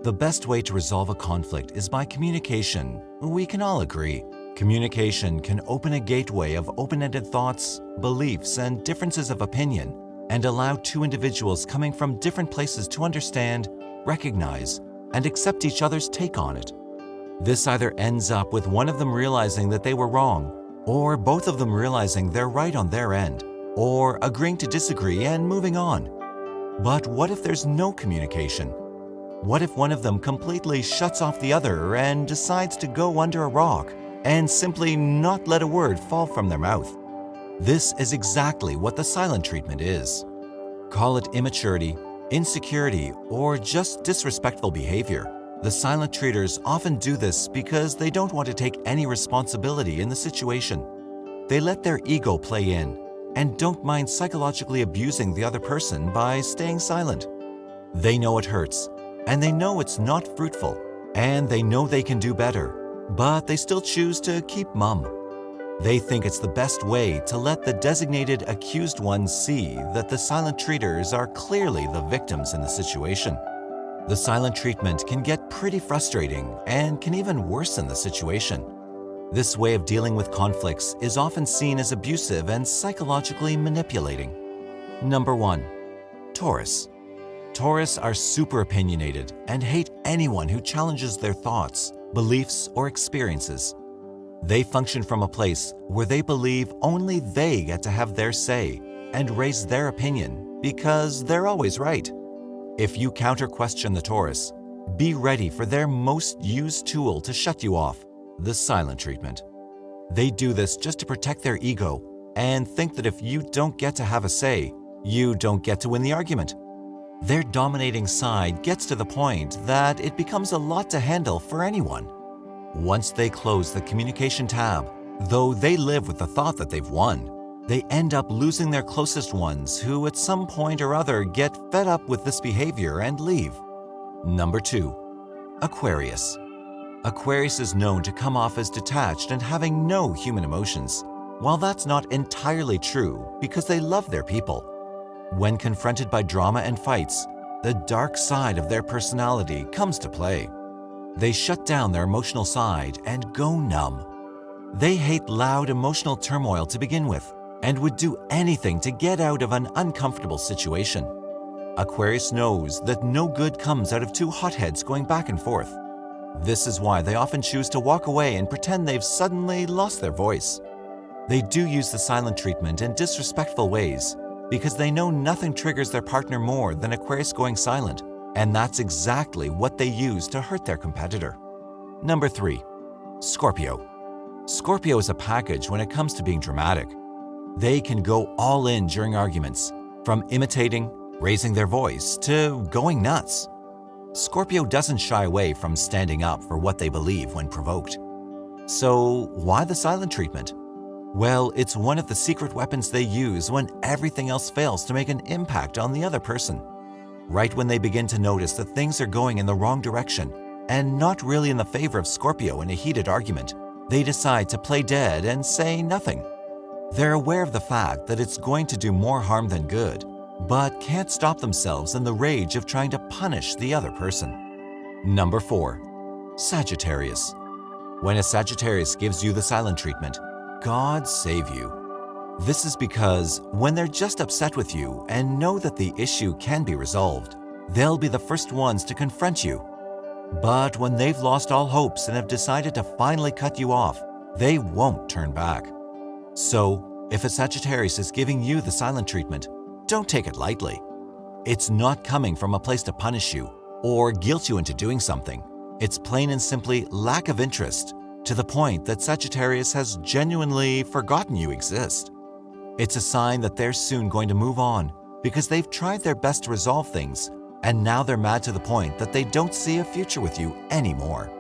The best way to resolve a conflict is by communication. We can all agree. Communication can open a gateway of open-ended thoughts, beliefs, and differences of opinion, and allow two individuals coming from different places to understand, recognize, and accept each other's take on it. This either ends up with one of them realizing that they were wrong, or both of them realizing they're right on their end, or agreeing to disagree and moving on. But what if there's no communication? What if one of them completely shuts off the other and decides to go under a rock and simply not let a word fall from their mouth? This is exactly what the silent treatment is. Call it immaturity, insecurity, or just disrespectful behavior. The silent treaters often do this because they don't want to take any responsibility in the situation. They let their ego play in and don't mind psychologically abusing the other person by staying silent. They know it hurts, and they know it's not fruitful, and they know they can do better, but they still choose to keep mum. They think it's the best way to let the designated accused ones see that the silent treaters are clearly the victims in the situation. The silent treatment can get pretty frustrating and can even worsen the situation. This way of dealing with conflicts is often seen as abusive and psychologically manipulating. Number 1. Taurus. Taurus are super opinionated and hate anyone who challenges their thoughts, beliefs, or experiences. They function from a place where they believe only they get to have their say and raise their opinion because they're always right. If you counter-question the Taurus, be ready for their most used tool to shut you off, the silent treatment. They do this just to protect their ego and think that if you don't get to have a say, you don't get to win the argument. Their dominating side gets to the point that it becomes a lot to handle for anyone. Once they close the communication tab, though they live with the thought that they've won, they end up losing their closest ones who at some point or other get fed up with this behavior and leave. Number 2. Aquarius. Aquarius is known to come off as detached and having no human emotions. While that's not entirely true because they love their people, when confronted by drama and fights, the dark side of their personality comes to play. They shut down their emotional side and go numb. They hate loud emotional turmoil to begin with and would do anything to get out of an uncomfortable situation. Aquarius knows that no good comes out of two hotheads going back and forth. This is why they often choose to walk away and pretend they've suddenly lost their voice. They do use the silent treatment in disrespectful ways because they know nothing triggers their partner more than Aquarius going silent, and that's exactly what they use to hurt their competitor. Number 3. Scorpio. Scorpio is a package when it comes to being dramatic. They can go all in during arguments, from imitating, raising their voice, to going nuts. Scorpio doesn't shy away from standing up for what they believe when provoked. So why the silent treatment? Well, it's one of the secret weapons they use when everything else fails to make an impact on the other person. Right when they begin to notice that things are going in the wrong direction and not really in the favor of Scorpio in a heated argument, they decide to play dead and say nothing. They're aware of the fact that it's going to do more harm than good, but can't stop themselves in the rage of trying to punish the other person. Number 4. Sagittarius. When a Sagittarius gives you the silent treatment, God save you. This is because when they're just upset with you and know that the issue can be resolved, they'll be the first ones to confront you. But when they've lost all hopes and have decided to finally cut you off, they won't turn back. So, if a Sagittarius is giving you the silent treatment, don't take it lightly. It's not coming from a place to punish you or guilt you into doing something. It's plain and simply lack of interest, to the point that Sagittarius has genuinely forgotten you exist. It's a sign that they're soon going to move on because they've tried their best to resolve things, and now they're mad to the point that they don't see a future with you anymore.